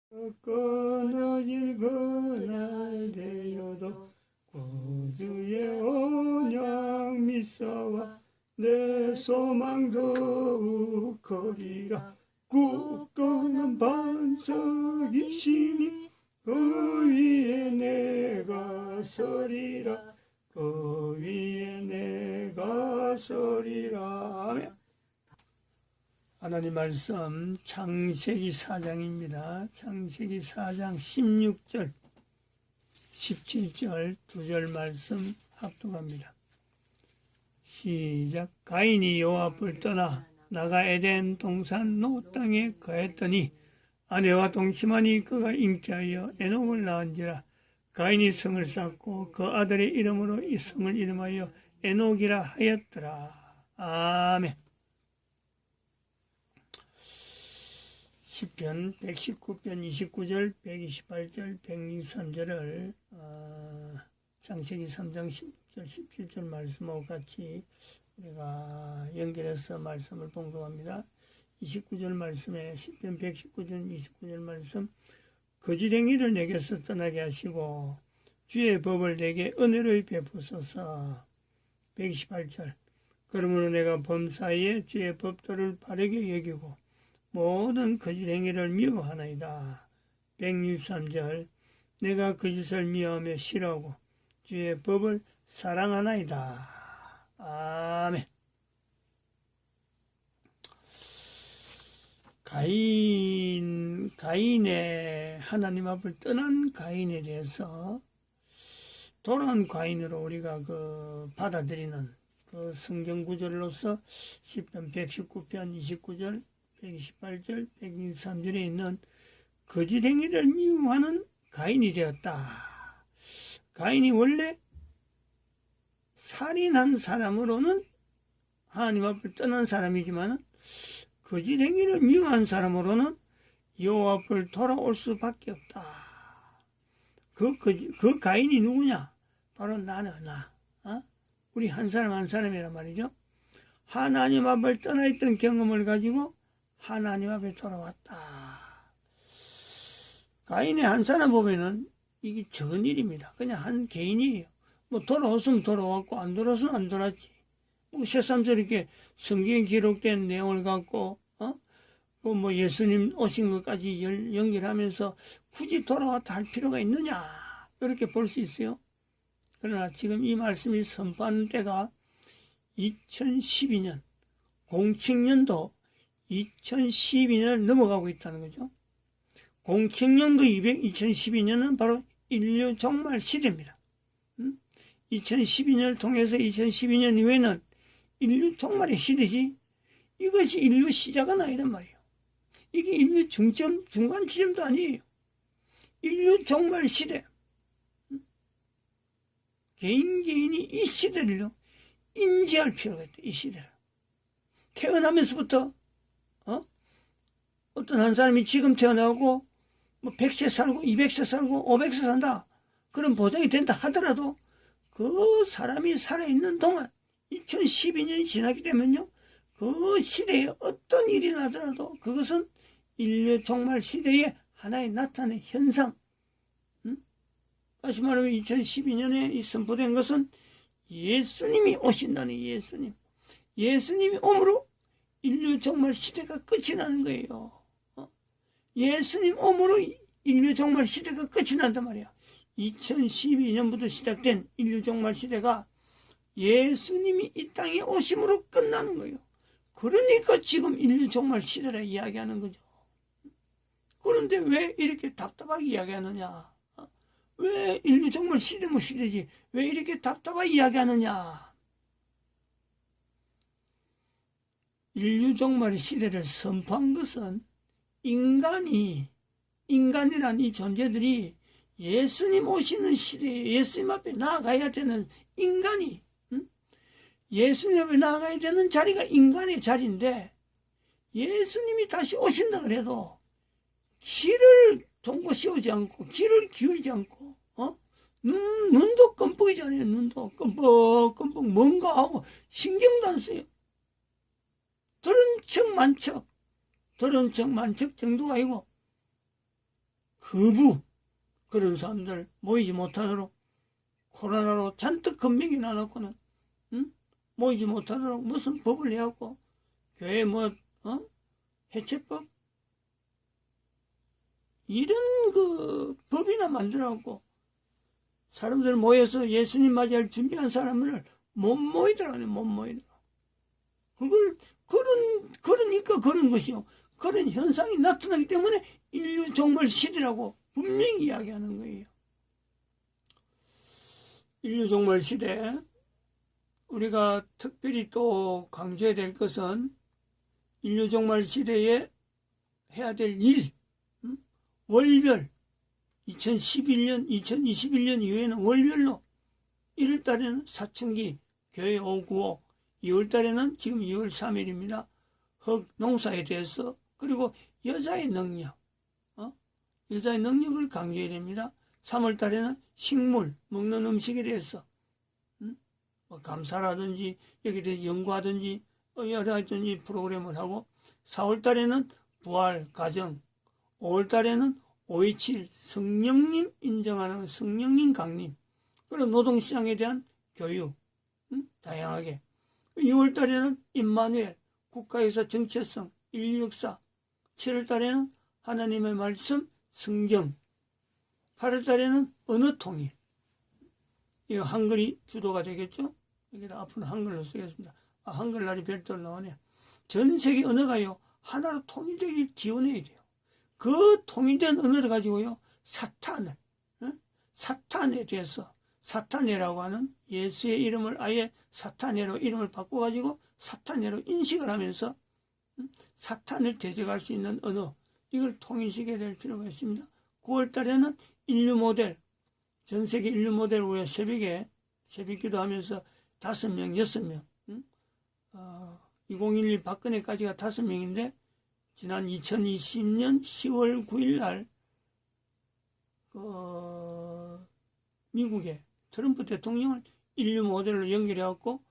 끊어질 그날 되어도 구주의 언약 믿사와 내 소망 더욱 커리라. 굳건한 반석이시니 그 위에 내가 서리라. 그 위에 내가 서리라. 아멘. 하나님 말씀 창세기 4장입니다. 창세기 4장 16절 17절 두 절 말씀 합독합니다. 시작. 가인이 여호와 앞을 떠나 나가 에덴 동산 노 땅에 거했더니 아내와 동침하니 그가 잉태하여 에녹을 낳은지라. 가인이 성을 쌓고 그 아들의 이름으로 이 성을 이름하여 에녹이라 하였더라. 아멘. 시편 119편 29절 128절 163절을 창세기 3장 16절 17절 말씀하고 같이 우리가 연결해서 말씀을 봉독합니다. 29절 말씀에 시편 119절 29절 말씀. 거짓행위를 내게서 떠나게 하시고 주의 법을 내게 은혜로 베푸소서. 128절. 그러므로 내가 범사에 주의 법도를 바르게 여기고 모든 거짓행위를 미워하나이다. 163절. 내가 거짓을 미워하며 싫어하고 주의 법을 사랑하나이다. 아멘. 가인의 하나님 앞을 떠난 가인에 대해서 돌아온 가인으로 우리가 받아들이는 그 성경 구절로서 시편 119편 29절 128절 123절에 있는 거짓행위를 미워하는 가인이 되었다. 가인이 원래 살인한 사람으로는 하나님 앞을 떠난 사람이지만 거짓행위를 미워한 사람으로는 여호와 앞을 돌아올 수밖에 없다. 그 가인이 누구냐? 바로 나는 우리 한 사람 한 사람이란 말이죠. 하나님 앞을 떠나 있던 경험을 가지고 하나님 앞에 돌아왔다. 가인의 한 사람 보면은 이게 적은 일입니다. 그냥 한 개인이에요. 뭐 돌아왔으면 돌아왔고 안 돌아왔으면 안 돌아왔지. 뭐 새삼스럽게 성경에 기록된 내용을 갖고 뭐 예수님 오신 것까지 연결하면서 굳이 돌아왔다 할 필요가 있느냐 이렇게 볼 수 있어요. 그러나 지금 이 말씀이 선포하는 때가 2012년 공칙년도 2012년을 넘어가고 있다는 거죠. 공칙년도 2012년은 바로 인류 종말 시대입니다. 2012년을 통해서 2012년 이후에는 인류 종말의 시대지 이것이 인류 시작은 아니란 말이에요. 이게 인류 중간 지점도 아니에요. 인류 종말 시대. 개인이 이 시대를 인지할 필요가 있다. 이 시대를. 태어나면서부터 어떤 한 사람이 지금 태어나고 뭐 100세 살고 200세 살고 500세 산다. 그런 보장이 된다 하더라도 그 사람이 살아있는 동안 2012년이 지나게 되면요. 그 시대에 어떤 일이 나더라도 그것은 인류 종말 시대의 하나의 나타낸 현상. 다시 말하면 2012년에 이 선포된 것은 예수님이 오신다는 예수님. 예수님이 오므로 인류 종말 시대가 끝이 나는 거예요. 예수님 오므로 인류 종말 시대가 끝이 난단 말이야. 2012년부터 시작된 인류 종말 시대가 예수님이 이 땅에 오심으로 끝나는 거예요. 그러니까 지금 인류 종말 시대라 이야기하는 거죠. 그런데 왜 이렇게 답답하게 이야기하느냐? 왜 인류 종말 시대면 시대지 왜 이렇게 답답하게 이야기하느냐? 인류 종말의 시대를 선포한 것은 인간이란 이 존재들이 예수님 오시는 시대에 예수님 앞에 나아가야 되는 인간이 예수님 앞에 나아가야 되는 자리가 인간의 자리인데 예수님이 다시 오신다 그래도 길을 동고 씌우지 않고 길을 기울이지 않고 눈도 껌뻑이잖아요. 눈도 껌뻑 뭔가 하고 신경도 안 써요. 들은 척 만척 정도가 아니고 거부, 그런 사람들 모이지 못하도록 코로나로 잔뜩 건명이 나놓고는 모이지 못하도록 무슨 법을 해갖고 교회 해체법 이런 그 법이나 만들어갖고 사람들 모여서 예수님 맞이할 준비한 사람들을 못 모이더라네. 못 모이더라. 그러니까 그런 것이요. 그런 현상이 나타나기 때문에 인류 종말 시대라고 분명히 이야기하는 거예요. 인류 종말 시대, 우리가 특별히 또 강조해야 될 것은 인류 종말 시대에 해야 될 일, 월별, 2011년, 2021년 이후에는 월별로 1월달에는 사춘기 교회 595, 2월달에는 지금 2월 3일입니다. 흙 농사에 대해서, 그리고 여자의 능력, 여자의 능력을 강조해야 됩니다. 3월달에는 식물, 먹는 음식에 대해서 감사라든지 여기에 대해서 연구하든지 여러 가지 프로그램을 하고, 4월달에는 부활, 가정, 5월달에는 5.27 성령님 인정하는 성령님 강림, 그리고 노동시장에 대한 교육, 다양하게. 6월달에는 임마누엘, 국가에서 정체성, 인류 역사. 7월달에는 하나님의 말씀, 성경. 8월달에는 언어 통일. 이거 한글이 주도가 되겠죠? 여기다 앞으로 한글로 쓰겠습니다. 한글날이 별도로 나오네요. 전 세계 언어가요, 하나로 통일되길 기원해야 돼요. 그 통일된 언어를 가지고요, 사탄에 대해서, 사탄이라고 하는 예수의 이름을 아예 사탄이로 이름을 바꿔가지고 사탄이로 인식을 하면서 사탄을 대적할 수 있는 언어, 이걸 통일시켜야 될 필요가 있습니다. 9월 달에는 인류 모델, 전 세계 인류 모델 우리가 새벽에 새벽 기도하면서 5명, 6명, 2012 박근혜까지가 5명인데, 지난 2020년 10월 9일 날, 미국의 트럼프 대통령을 인류 모델로 연결해갖고,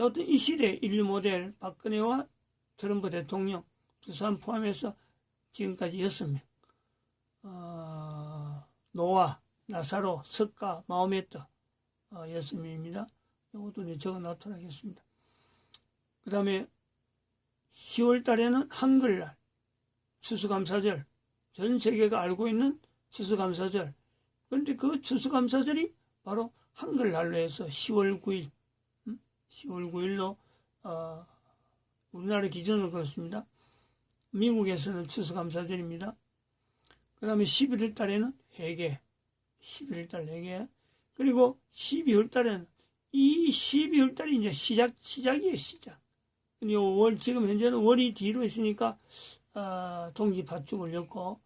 어떤 이 시대 인류 모델 박근혜와 트럼프 대통령 두 사람 포함해서 지금까지 6명. 노아, 나사로, 석가, 마호메트 6명입니다. 이것도 적어 놓도록 하겠습니다. 그 다음에 10월 달에는 한글날, 추수감사절, 전 세계가 알고 있는 추수감사절. 그런데 그 추수감사절이 바로 한글날로 해서 10월 9일, 10월 9일로 우리나라 기준으로 그렇습니다. 미국에서는 추수감사절입니다. 그 다음에 11월 달에는 회개, 11월 달 회개. 그리고 12월 달에는, 이 12월 달이 이제 시작이에요, 시작. 근데 지금 현재는 월이 뒤로 있으니까, 동지파축을 엮고,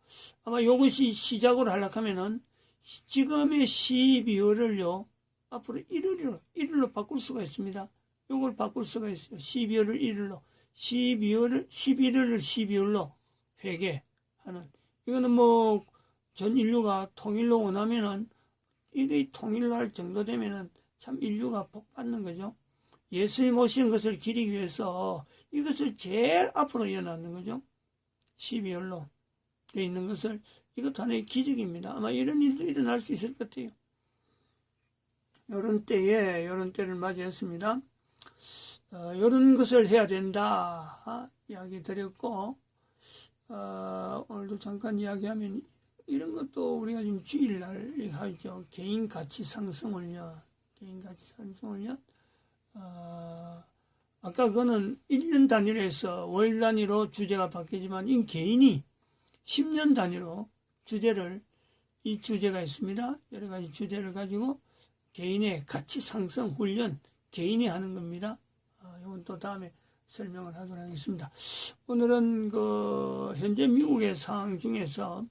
아마 이것이 시작으로 하려면은, 지금의 12월을요, 앞으로 1일로 바꿀 수가 있습니다. 이걸 바꿀 수가 있어요. 12월을 1일로, 11월을 12월로 회개하는. 이거는 전 인류가 통일로 원하면은, 이게 통일로 할 정도 되면은 참 인류가 복 받는 거죠. 예수님 오신 것을 기리기 위해서 이것을 제일 앞으로 이어놨는 거죠. 12월로 되어 있는 것을, 이것도 하나의 기적입니다. 아마 이런 일도 일어날 수 있을 것 같아요. 이런 때를 맞이했습니다. 이런 것을 해야 된다 이야기 드렸고, 오늘도 잠깐 이야기하면, 이런 것도 우리가 지금 주일날 하죠. 개인 가치 상승 훈련. 아까 그거는 1년 단위로 해서 월 단위로 주제가 바뀌지만, 이 개인이 10년 단위로 이 주제가 있습니다. 여러 가지 주제를 가지고 개인의 가치 상승 훈련, 개인이 하는 겁니다. 이건 또 다음에 설명을 하도록 하겠습니다. 오늘은 현재 미국의 상황 중에서,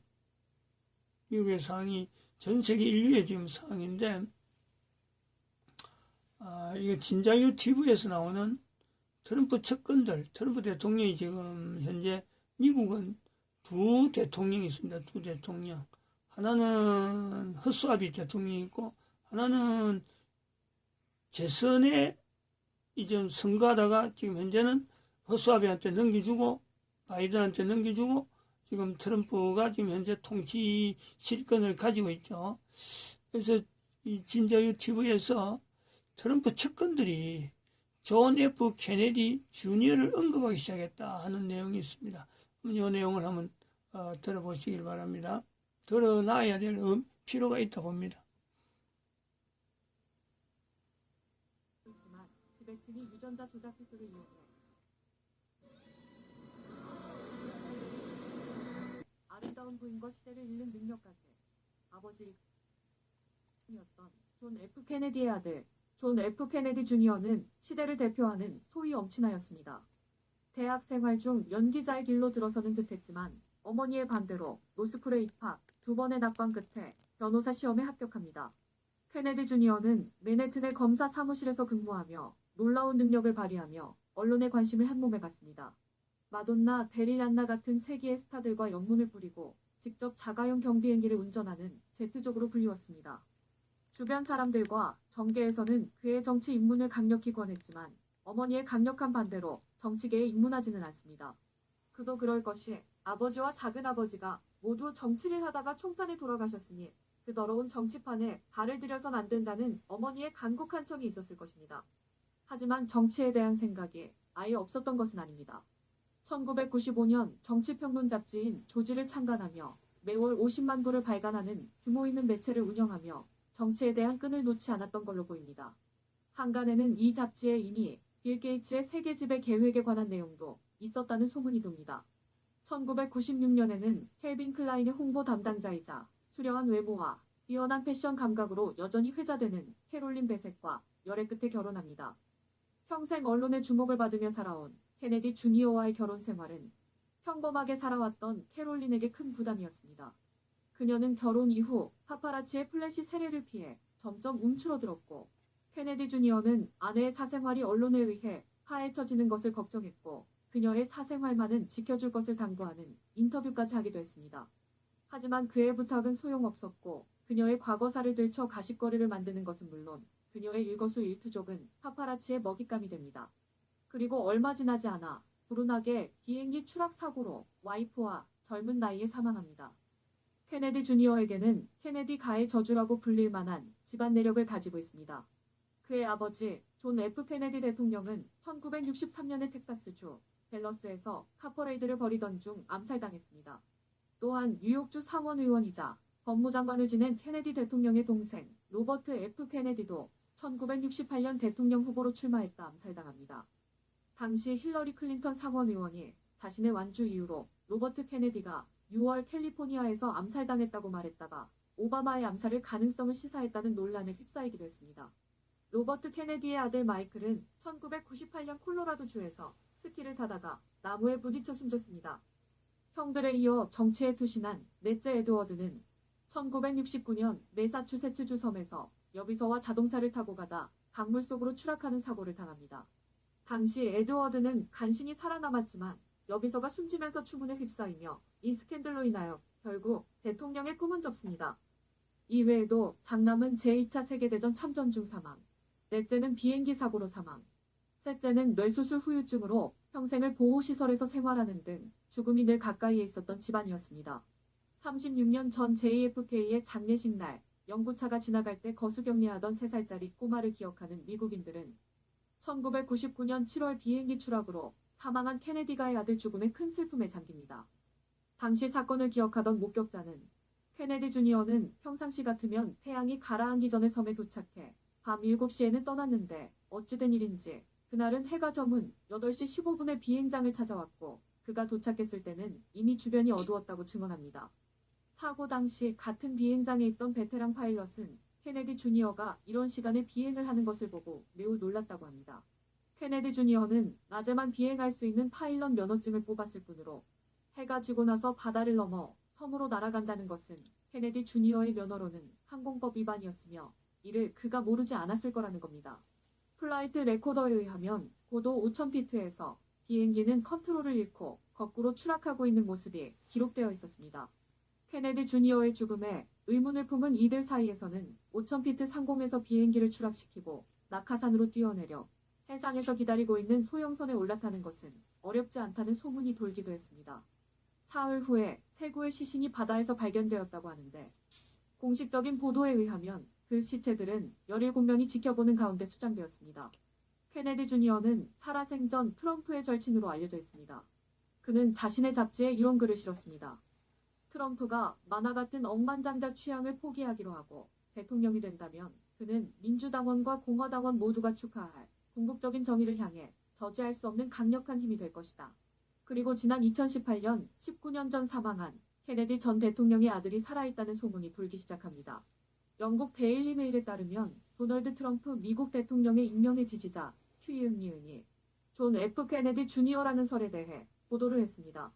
미국의 상황이 전 세계 인류의 지금 상황인데, 이거 진자유 TV에서 나오는 트럼프 측근들, 트럼프 대통령이 지금 현재 미국은 두 대통령이 있습니다. 두 대통령. 하나는 허수아비 대통령이 있고, 하나는 재선에 이제 선거하다가 지금 현재는 허수아비한테 넘겨주고, 바이든한테 넘겨주고, 지금 트럼프가 지금 현재 통치 실권을 가지고 있죠. 그래서 이 진저유 TV에서 트럼프 측근들이 존 F 케네디 주니어를 언급하기 시작했다 하는 내용이 있습니다. 이 내용을 한번 들어보시길 바랍니다. 드러나야 될 필요가 있다 봅니다. 지배층이 유전자 조작 기술을 이용해 아름다운 부인과 시대를 읽는 능력까지 아버지였던 존 F 케네디의 아들 존 F 케네디 주니어는 시대를 대표하는 소위 엄친아였습니다. 대학 생활 중 연기자의 길로 들어서는 듯했지만 어머니의 반대로 로스쿨에 입학, 2번의 낙방 끝에 변호사 시험에 합격합니다. 케네디 주니어는 맨해튼의 검사 사무실에서 근무하며 놀라운 능력을 발휘하며 언론의 관심을 한몸에 받습니다. 마돈나, 베릴 안나 같은 세기의 스타들과 연문을 뿌리고 직접 자가용 경비행기를 운전하는 제트족으로 불리웠습니다. 주변 사람들과 정계에서는 그의 정치 입문을 강력히 권했지만 어머니의 강력한 반대로 정치계에 입문하지는 않습니다. 그도 그럴 것이 아버지와 작은아버지가 모두 정치를 하다가 총판에 돌아가셨으니 그 더러운 정치판에 발을 들여선 안 된다는 어머니의 간곡한 청이 있었을 것입니다. 하지만 정치에 대한 생각이 아예 없었던 것은 아닙니다. 1995년 정치평론 잡지인 조지를 창간하며 매월 50만 부를 발간하는 규모 있는 매체를 운영하며 정치에 대한 끈을 놓지 않았던 걸로 보입니다. 한간에는 이 잡지에 이미 빌 게이츠의 세계 지배 계획에 관한 내용도 있었다는 소문이 돕니다. 1996년에는 켈빈 클라인의 홍보 담당자이자 수려한 외모와 뛰어난 패션 감각으로 여전히 회자되는 캐롤린 베셋과 열애 끝에 결혼합니다. 평생 언론의 주목을 받으며 살아온 케네디 주니어와의 결혼 생활은 평범하게 살아왔던 캐롤린에게 큰 부담이었습니다. 그녀는 결혼 이후 파파라치의 플래시 세례를 피해 점점 움츠러들었고 케네디 주니어는 아내의 사생활이 언론에 의해 파헤쳐지는 것을 걱정했고 그녀의 사생활만은 지켜줄 것을 당부하는 인터뷰까지 하기도 했습니다. 하지만 그의 부탁은 소용없었고 그녀의 과거사를 들춰 가십거리를 만드는 것은 물론 그녀의 일거수일투족은 파파라치의 먹잇감이 됩니다. 그리고 얼마 지나지 않아 불운하게 비행기 추락 사고로 와이프와 젊은 나이에 사망합니다. 케네디 주니어에게는 케네디 가의 저주라고 불릴 만한 집안 내력을 가지고 있습니다. 그의 아버지 존 F 케네디 대통령은 1963년에 텍사스주 댈러스에서 카퍼레이드를 벌이던 중 암살당했습니다. 또한 뉴욕주 상원의원이자 법무장관을 지낸 케네디 대통령의 동생 로버트 F 케네디도 1968년 대통령 후보로 출마했다 암살당합니다. 당시 힐러리 클린턴 상원의원이 자신의 완주 이후로 로버트 케네디가 6월 캘리포니아에서 암살당했다고 말했다가 오바마의 암살을 가능성을 시사했다는 논란에 휩싸이기도 했습니다. 로버트 케네디의 아들 마이클은 1998년 콜로라도주에서 스키를 타다가 나무에 부딪혀 숨졌습니다. 형들에 이어 정치에 투신한 넷째 에드워드는 1969년 매사추세츠주 섬에서 여비서와 자동차를 타고 가다 강물 속으로 추락하는 사고를 당합니다. 당시 에드워드는 간신히 살아남았지만 여비서가 숨지면서 추문에 휩싸이며 이 스캔들로 인하여 결국 대통령의 꿈은 접습니다. 이외에도 장남은 제2차 세계대전 참전 중 사망, 넷째는 비행기 사고로 사망, 셋째는 뇌수술 후유증으로 평생을 보호시설에서 생활하는 등 죽음이 늘 가까이에 있었던 집안이었습니다. 36년 전 JFK의 장례식 날 연구차가 지나갈 때 거수격리하던 3살짜리 꼬마를 기억하는 미국인들은 1999년 7월 비행기 추락으로 사망한 케네디가의 아들 죽음에 큰 슬픔에 잠깁니다. 당시 사건을 기억하던 목격자는 케네디 주니어는 평상시 같으면 태양이 가라앉기 전에 섬에 도착해 밤 7시에는 떠났는데 어찌된 일인지 그날은 해가 저문 8시 15분에 비행장을 찾아왔고 그가 도착했을 때는 이미 주변이 어두웠다고 증언합니다. 사고 당시 같은 비행장에 있던 베테랑 파일럿은 케네디 주니어가 이런 시간에 비행을 하는 것을 보고 매우 놀랐다고 합니다. 케네디 주니어는 낮에만 비행할 수 있는 파일럿 면허증을 뽑았을 뿐으로 해가 지고 나서 바다를 넘어 섬으로 날아간다는 것은 케네디 주니어의 면허로는 항공법 위반이었으며 이를 그가 모르지 않았을 거라는 겁니다. 플라이트 레코더에 의하면 고도 5,000피트에서 비행기는 컨트롤을 잃고 거꾸로 추락하고 있는 모습이 기록되어 있었습니다. 케네디 주니어의 죽음에 의문을 품은 이들 사이에서는 5,000피트 상공에서 비행기를 추락시키고 낙하산으로 뛰어내려 해상에서 기다리고 있는 소형선에 올라타는 것은 어렵지 않다는 소문이 돌기도 했습니다. 사흘 후에 세 구의 시신이 바다에서 발견되었다고 하는데 공식적인 보도에 의하면 그 시체들은 17명이 지켜보는 가운데 수장되었습니다. 케네디 주니어는 살아생전 트럼프의 절친으로 알려져 있습니다. 그는 자신의 잡지에 이런 글을 실었습니다. 트럼프가 만화 같은 억만장자 취향을 포기하기로 하고 대통령이 된다면 그는 민주당원과 공화당원 모두가 축하할 궁극적인 정의를 향해 저지할 수 없는 강력한 힘이 될 것이다. 그리고 지난 2018년 19년 전 사망한 케네디 전 대통령의 아들이 살아있다는 소문이 돌기 시작합니다. 영국 데일리 메일에 따르면 도널드 트럼프 미국 대통령의 익명의 지지자 튀이은니은이 존 F 케네디 주니어라는 설에 대해 보도를 했습니다.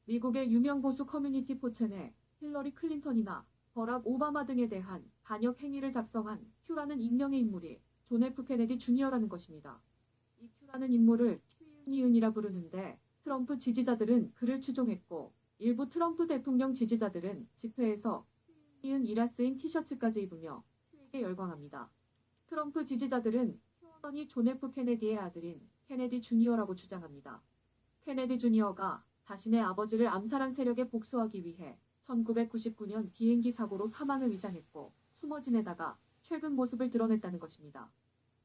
미국의 유명 보수 커뮤니티 포첸에 힐러리 클린턴이나 버락 오바마 등에 대한 반역 행위를 작성한 큐라는 익명의 인물이 존 F 케네디 주니어라는 것입니다. 이 큐라는 인물을 튀이은니은이라 부르는데 트럼프 지지자들은 그를 추종했고 일부 트럼프 대통령 지지자들은 집회에서 튀이은이라 쓰인 티셔츠까지 입으며 큐에게 열광합니다. 트럼프 지지자들은 큐어넌이 존 F 케네디의 아들인 케네디 주니어라고 주장합니다. 케네디 주니어가 자신의 아버지를 암살한 세력에 복수하기 위해 1999년 비행기 사고로 사망을 위장했고 숨어 지내다가 최근 모습을 드러냈다는 것입니다.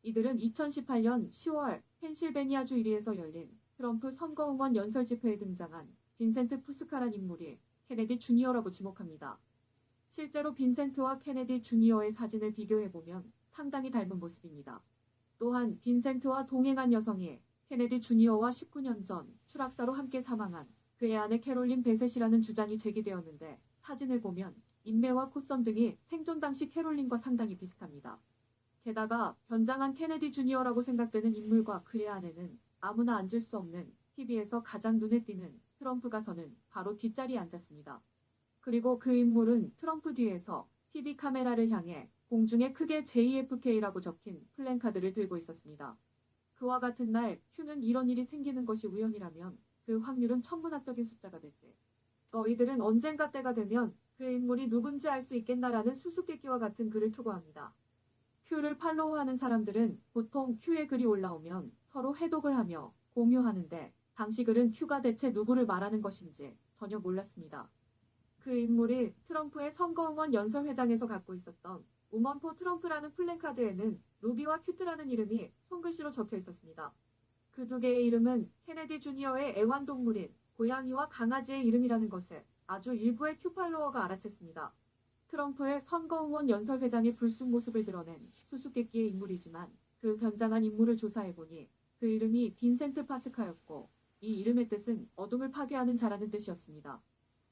이들은 2018년 10월 펜실베니아주 이리에서 열린 트럼프 선거응원 연설 집회에 등장한 빈센트 푸스카란 인물이 케네디 주니어라고 지목합니다. 실제로 빈센트와 케네디 주니어의 사진을 비교해보면 상당히 닮은 모습입니다. 또한 빈센트와 동행한 여성이 케네디 주니어와 19년 전 추락사로 함께 사망한 그의 아내 캐롤린 베셋이라는 주장이 제기되었는데 사진을 보면 인매와 콧선 등이 생존 당시 캐롤린과 상당히 비슷합니다. 게다가 변장한 케네디 주니어라고 생각되는 인물과 그의 아내는 아무나 앉을 수 없는 TV에서 가장 눈에 띄는 트럼프가 서는 바로 뒷자리에 앉았습니다. 그리고 그 인물은 트럼프 뒤에서 TV 카메라를 향해 공중에 크게 JFK라고 적힌 플랜카드를 들고 있었습니다. 그와 같은 날 큐는 이런 일이 생기는 것이 우연이라면 그 확률은 천문학적인 숫자가 되지. 너희들은 언젠가 때가 되면 그 인물이 누군지 알 수 있겠나라는 수수께끼와 같은 글을 투고합니다. 큐를 팔로우하는 사람들은 보통 큐의 글이 올라오면 서로 해독을 하며 공유하는데 당시 글은 큐가 대체 누구를 말하는 것인지 전혀 몰랐습니다. 그 인물이 트럼프의 선거응원 연설회장에서 갖고 있었던 우먼 포 트럼프라는 플랜카드에는 루비와 큐트라는 이름이 손글씨로 적혀 있었습니다. 그 두 개의 이름은 케네디 주니어의 애완동물인 고양이와 강아지의 이름이라는 것을 아주 일부의 큐 팔로워가 알아챘습니다. 트럼프의 선거응원 연설회장의 불순 모습을 드러낸 수수께끼의 인물이지만 그 변장한 인물을 조사해보니 그 이름이 빈센트 파스카였고 이 이름의 뜻은 어둠을 파괴하는 자라는 뜻이었습니다.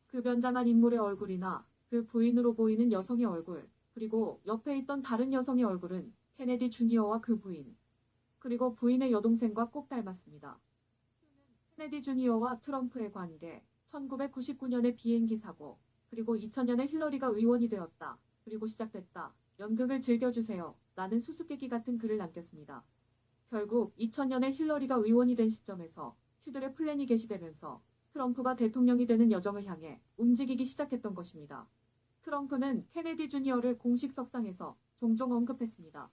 그 변장한 인물의 얼굴이나 그 부인으로 보이는 여성의 얼굴, 그리고 옆에 있던 다른 여성의 얼굴은 케네디 주니어와 그 부인, 그리고 부인의 여동생과 꼭 닮았습니다. 케네디 주니어와 트럼프의 관계, 1999년의 비행기 사고, 그리고 2000년에 힐러리가 의원이 되었다. 그리고 시작됐다. 연극을 즐겨주세요. 라는 수수께끼 같은 글을 남겼습니다. 결국 2000년에 힐러리가 의원이 된 시점에서 큐들의 플랜이 개시되면서 트럼프가 대통령이 되는 여정을 향해 움직이기 시작했던 것입니다. 트럼프는 케네디 주니어를 공식 석상에서 종종 언급했습니다.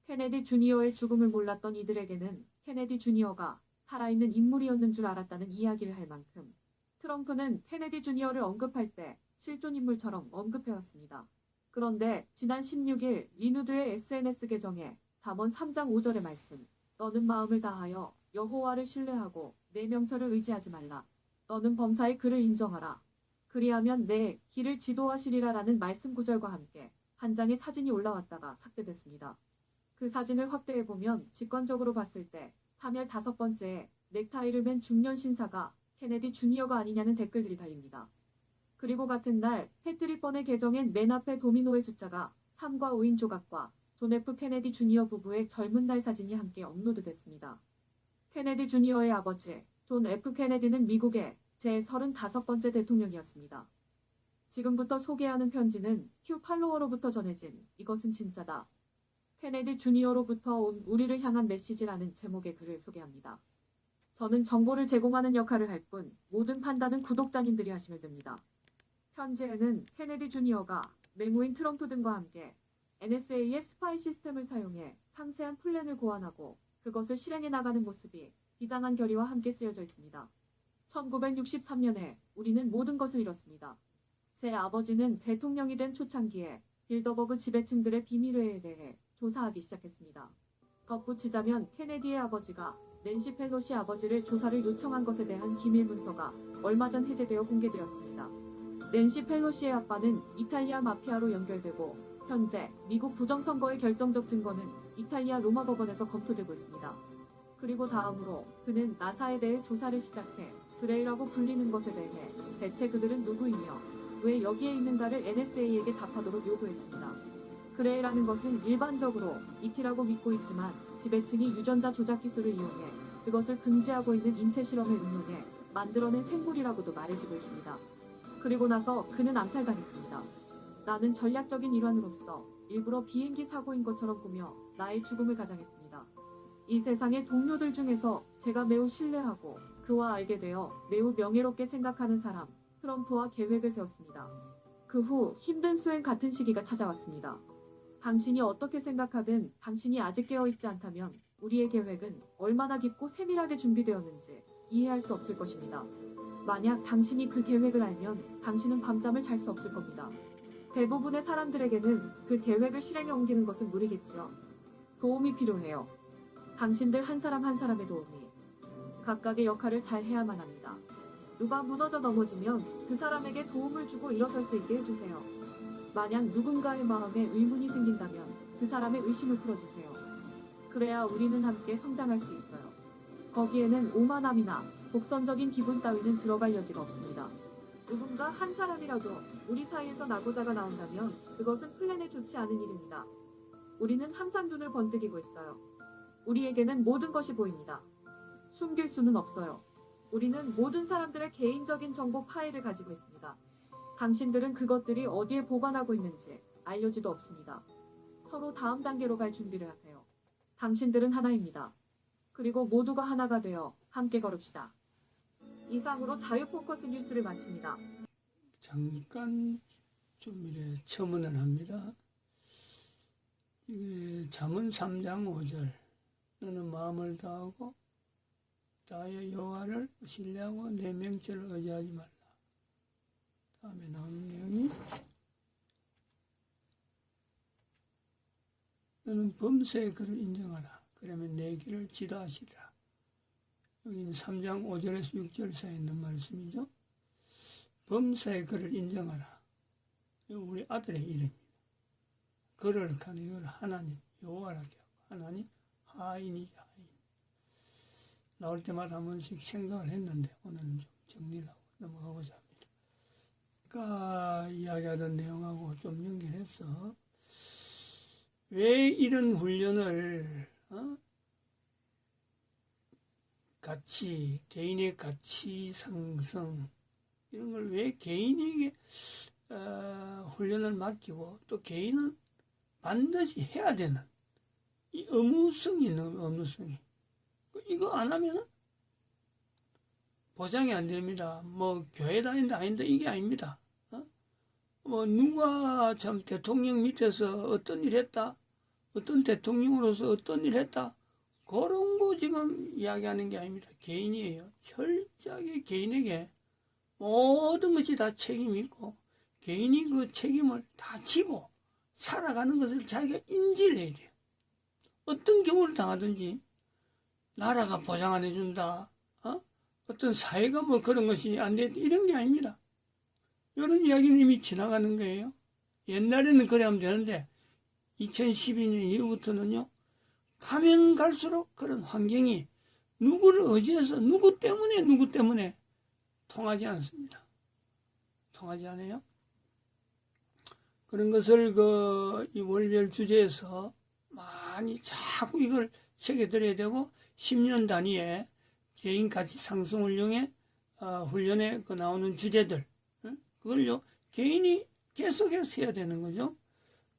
케네디 주니어의 죽음을 몰랐던 이들에게는 케네디 주니어가 살아있는 인물이었는 줄 알았다는 이야기를 할 만큼 트럼프는 케네디 주니어를 언급할 때 실존 인물처럼 언급해왔습니다. 그런데 지난 16일 리누드의 SNS 계정에 잠언 3장 5절의 말씀, 너는 마음을 다하여 여호와를 신뢰하고 내 명철을 의지하지 말라. 너는 범사의 그를 인정하라. 그리하면 내 길을 지도하시리라 라는 말씀 구절과 함께 한 장의 사진이 올라왔다가 삭제됐습니다. 그 사진을 확대해보면 직관적으로 봤을 때 3열 5번째에 넥타이를 맨 중년 신사가 케네디 주니어가 아니냐는 댓글들이 달립니다. 그리고 같은 날 패트릭 번의 계정엔 맨 앞에 도미노의 숫자가 3과 5인 조각과 존 F 케네디 주니어 부부의 젊은 날 사진이 함께 업로드됐습니다. 케네디 주니어의 아버지 존 F 케네디는 미국의 제35번째 대통령이었습니다. 지금부터 소개하는 편지는 큐 팔로워로부터 전해진 이것은 진짜다. 케네디 주니어로부터 온 우리를 향한 메시지라는 제목의 글을 소개합니다. 저는 정보를 제공하는 역할을 할 뿐 모든 판단은 구독자님들이 하시면 됩니다. 편지에는 케네디 주니어가 맹우인 트럼프 등과 함께 NSA의 스파이 시스템을 사용해 상세한 플랜을 고안하고 그것을 실행해 나가는 모습이 비장한 결의와 함께 쓰여져 있습니다. 1963년에 우리는 모든 것을 잃었습니다. 제 아버지는 대통령이 된 초창기에 빌더버그 지배층들의 비밀회에 대해 조사하기 시작했습니다. 덧붙이자면 케네디의 아버지가 낸시 펠로시 아버지를 조사를 요청한 것에 대한 기밀 문서가 얼마 전 해제되어 공개되었습니다. 낸시 펠로시의 아빠는 이탈리아 마피아로 연결되고 현재 미국 부정선거의 결정적 증거는 이탈리아 로마 법원에서 검토되고 있습니다. 그리고 다음으로 그는 나사에 대해 조사를 시작해 그레이라고 불리는 것에 대해 대체 그들은 누구이며 왜 여기에 있는가를 NSA에게 답하도록 요구했습니다. 그레이라는 것은 일반적으로 ET라고 믿고 있지만 지배층이 유전자 조작 기술을 이용해 그것을 금지하고 있는 인체 실험을 응용해 만들어낸 생물이라고도 말해지고 있습니다. 그리고 나서 그는 암살당했습니다. 나는 전략적인 일환으로서 일부러 비행기 사고인 것처럼 꾸며 나의 죽음을 가장했습니다. 이 세상의 동료들 중에서 제가 매우 신뢰하고 그와 알게 되어 매우 명예롭게 생각하는 사람, 트럼프와 계획을 세웠습니다. 그 후 힘든 수행 같은 시기가 찾아왔습니다. 당신이 어떻게 생각하든 당신이 아직 깨어있지 않다면 우리의 계획은 얼마나 깊고 세밀하게 준비되었는지 이해할 수 없을 것입니다. 만약 당신이 그 계획을 알면 당신은 밤잠을 잘 수 없을 겁니다. 대부분의 사람들에게는 그 계획을 실행에 옮기는 것은 무리겠지요. 도움이 필요해요. 당신들 한 사람 한 사람의 도움이. 각각의 역할을 잘 해야만 합니다. 누가 무너져 넘어지면 그 사람에게 도움을 주고 일어설 수 있게 해주세요. 만약 누군가의 마음에 의문이 생긴다면 그 사람의 의심을 풀어주세요. 그래야 우리는 함께 성장할 수 있어요. 거기에는 오만함이나 독선적인 기분 따위는 들어갈 여지가 없습니다. 누군가 한 사람이라도 우리 사이에서 낙오자가 나온다면 그것은 플랜에 좋지 않은 일입니다. 우리는 항상 눈을 번뜩이고 있어요. 우리에게는 모든 것이 보입니다. 숨길 수는 없어요. 우리는 모든 사람들의 개인적인 정보 파일을 가지고 있습니다. 당신들은 그것들이 어디에 보관하고 있는지 알려지도 없습니다. 서로 다음 단계로 갈 준비를 하세요. 당신들은 하나입니다. 그리고 모두가 하나가 되어 함께 걸읍시다. 이상으로 자유포커스 뉴스를 마칩니다. 잠깐 좀 이래 첨언을 합니다. 이게 잠언 3장 5절 너는 마음을 다하고 나의 여호와를 신뢰하고 내 명철을 의지하지 말라. 다음에 나오는 내용이 너는 범사의 그를 인정하라. 그러면 내 길을 지도하시리라. 여기는 3장 5절에서 6절 사이에 있는 말씀이죠. 범사의 그를 인정하라. 우리 아들의 이름입니다. 그를 가는 이걸 하나님 여호와라고 하고 하나님 하인이죠. 하인. 나올 때마다 한 번씩 생각을 했는데 오늘은 좀 정리를 하고 넘어가고자 합니다. 아까 이야기하던 내용하고 좀 연결해서 왜 이런 훈련을 가치, 개인의 가치 상승 이런 걸 왜 개인에게 훈련을 맡기고 또 개인은 반드시 해야 되는 이 의무성이 있는 의무성이 이거 안 하면은 보장이 안 됩니다. 뭐 교회 다닌다 아닌다 이게 아닙니다. 뭐 누가 참 대통령 밑에서 어떤 일 했다, 어떤 대통령으로서 어떤 일 했다 그런 거 지금 이야기하는 게 아닙니다. 개인이에요. 철저하게 개인에게 모든 것이 다 책임이 있고 개인이 그 책임을 다 지고 살아가는 것을 자기가 인지를 해야 돼요. 어떤 경우를 당하든지 나라가 보장 안 해준다, 어떤 사회가 뭐 그런 것이 안 돼, 이런 게 아닙니다. 이런 이야기는 이미 지나가는 거예요. 옛날에는 그래 하면 되는데 2012년 이후부터는요 가면 갈수록 그런 환경이 누구를 의지해서 누구 때문에 통하지 않습니다. 통하지 않아요. 그런 것을 이 월별 주제에서 많이 자꾸 이걸 새겨들어야 되고 10년 단위에 개인 가치 상승 훈련에 나오는 주제들 그걸요 개인이 계속해서 해야 되는 거죠.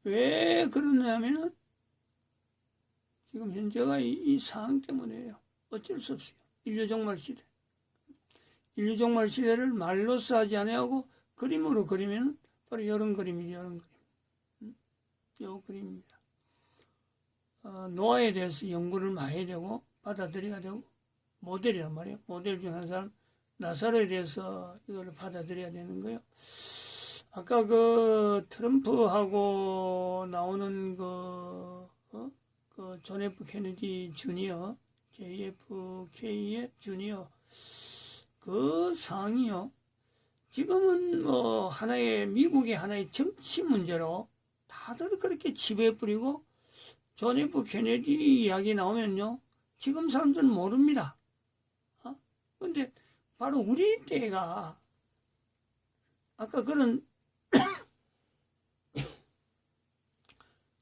왜 그러냐면은 지금 현재가 이 상황 때문에요. 어쩔 수 없어요. 인류 종말 시대. 인류 종말 시대를 말로써 하지 아니하고 그림으로 그리면 바로 이런 그림이죠. 이런 그림. 요 그림입니다. 노아에 대해서 연구를 많이 해야 되고 받아들여야 되고 모델이란 말이에요. 모델 중 한 사람 나사로에 대해서 이걸 받아들여야 되는 거예요. 아까 그 트럼프하고 나오는 그 존 F 케네디 주니어, JFK의 주니어, 그 상황이요. 지금은 뭐 하나의 미국의 하나의 정치 문제로 다들 그렇게 지배해버리고 존 F 케네디 이야기 나오면요. 지금 사람들은 모릅니다. 근데 바로 우리 때가 아까 그런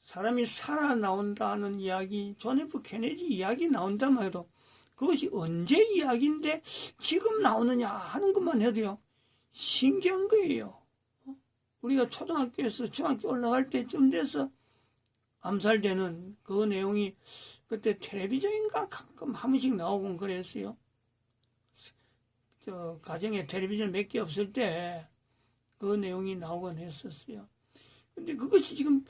사람이 살아 나온다는 이야기, 존 F 케네디 이야기 나온다만 해도 그것이 언제 이야기인데 지금 나오느냐 하는 것만 해도요. 신기한 거예요. 우리가 초등학교에서 중학교 올라갈 때쯤 돼서 암살되는 그 내용이 그때 텔레비전인가 가끔 한 번씩 나오곤 그랬어요. 저 가정에 텔레비전 몇 개 없을 때 그 내용이 나오곤 했었어요. 근데 그것이 지금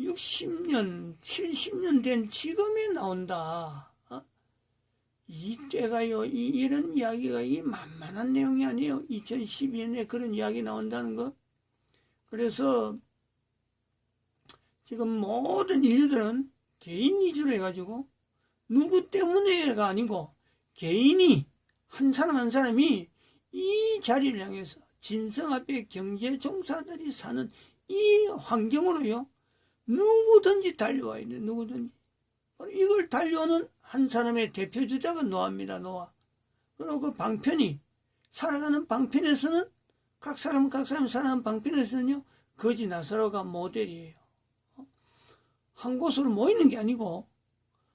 60년, 70년 된 지금에 나온다. 이때가요, 이런 이야기가 이 만만한 내용이 아니에요. 2012년에 그런 이야기 나온다는 거. 그래서 지금 모든 인류들은 개인 위주로 해가지고 누구 때문에가 아니고 개인이 한 사람 한 사람이 이 자리를 향해서 진성 앞에 경제 종사들이 사는 이 환경으로요. 누구든지 달려와야 돼. 누구든지. 이걸 달려오는 한 사람의 대표 주자가 노아입니다. 노아. 그리고 그 방편이 살아가는 방편에서는 각 사람이 살아가는 방편에서는요. 거지 나사로가 모델이에요. 한 곳으로 모이는 게 아니고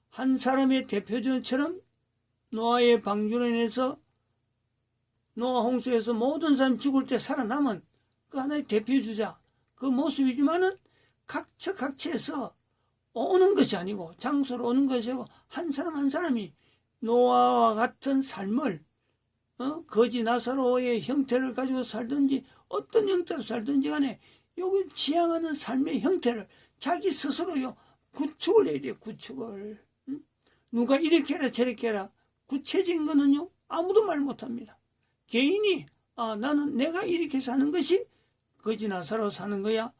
한 사람의 대표주처럼 노아의 방주로 인해서 노아 홍수에서 모든 사람이 죽을 때 살아남은 그 하나의 대표주자 그 모습이지만은 각처에서 오는 것이 아니고 장소로 오는 것이 아니고 한 사람 한 사람이 노아와 같은 삶을 거지 나사로의 형태를 가지고 살든지 어떤 형태로 살든지 간에 여기 지향하는 삶의 형태를 자기 스스로요 구축을 해야 돼요. 구축을. 누가 이렇게 해라 저렇게 해라 구체적인 거는요 아무도 말 못합니다. 개인이 나는 내가 이렇게 사는 것이 거지 나사로 사는 거야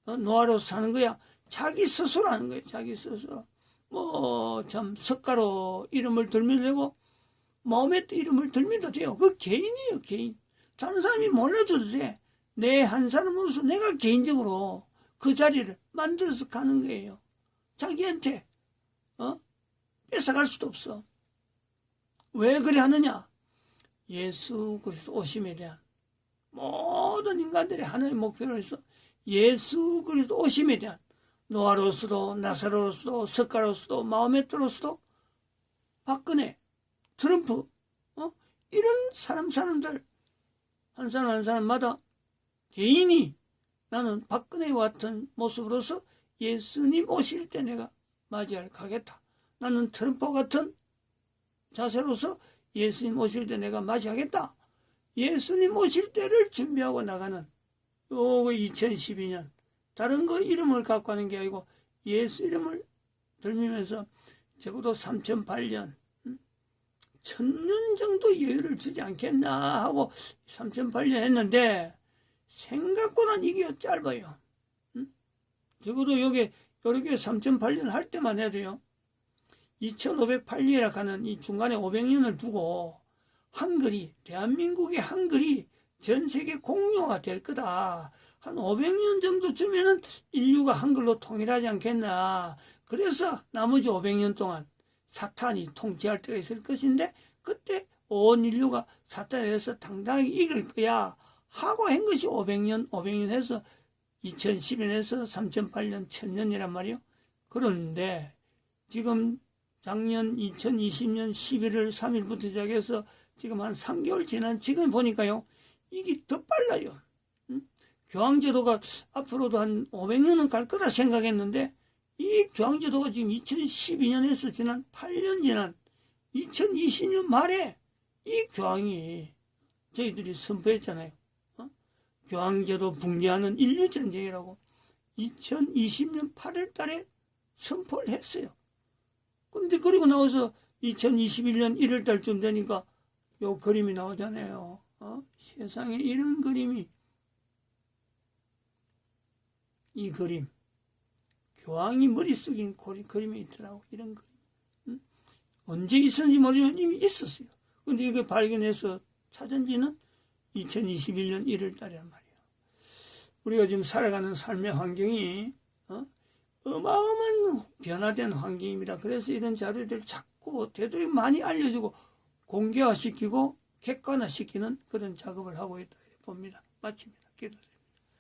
노아로 사는 거야 자기 스스로 하는 거예요. 자기 스스로. 뭐 참 석가로 이름을 들면 되고 마음의 이름을 들면도 돼요. 그 개인이에요. 개인. 다른 사람이 몰라줘도 돼. 내 한 사람으로서 내가 개인적으로 그 자리를 만들어서 가는 거예요. 자기한테 뺏어갈 수도 없어. 왜 그래 하느냐? 예수 그리스도 오심에 대한 모든 인간들의 하나의 목표로 해서 예수 그리스도 오심에 대한 노아로서도 나사로로서도 석가로서도 마호메트로서도 박근혜 트럼프 이런 사람들 한 사람 한 사람마다 개인이 나는 박근혜와 같은 모습으로서 예수님 오실 때 내가 맞이할 가겠다. 나는 트럼프 같은 자세로서 예수님 오실 때 내가 맞이하겠다. 예수님 오실 때를 준비하고 나가는 요거 2012년 다른 거 이름을 갖고 하는 게 아니고 예수 이름을 들면서 적어도 3008년 1000년 정도 여유를 주지 않겠나 하고 3008년 했는데 생각보다 이게 짧아요. 적어도 요게 요렇게 3008년 할 때만 해도요 2508년이라 하는 이 중간에 500년을 두고 한글이 대한민국의 한글이 전 세계 공용화 될 거다. 한 500년 정도쯤에는 인류가 한글로 통일하지 않겠나. 그래서 나머지 500년 동안 사탄이 통치할 때가 있을 것인데 그때 온 인류가 사탄에 대해서 당당하게 이길 거야 하고 한 것이 500년 해서 2010년에서 3008년 1000년이란 말이요. 그런데 지금 작년 2020년 11월 3일부터 시작해서 지금 한 3개월 지난 지금 보니까요. 이게 더 빨라요. 교황제도가 앞으로도 한 500년은 갈 거다 생각했는데 이 교황제도가 지금 2012년에서 지난 8년 지난 2020년 말에 이 교황이 저희들이 선포했잖아요. 교황제도 붕괴하는 인류전쟁이라고 2020년 8월 달에 선포를 했어요. 근데 그리고 나와서 2021년 1월 달쯤 되니까 요 그림이 나오잖아요. 세상에 이런 그림이, 이 그림, 교황이 머릿속에 그림이 있더라고. 이런 그림. 언제 있었는지 모르지만 이미 있었어요. 근데 이거 발견해서 찾은 지는 2021년 1월 달이란 말이에요. 우리가 지금 살아가는 삶의 환경이 어마어마한 변화된 환경입니다. 그래서 이런 자료들을 자꾸 되도록 많이 알려주고 공개화시키고 객관화시키는 그런 작업을 하고 있다 봅니다. 마칩니다. 기도.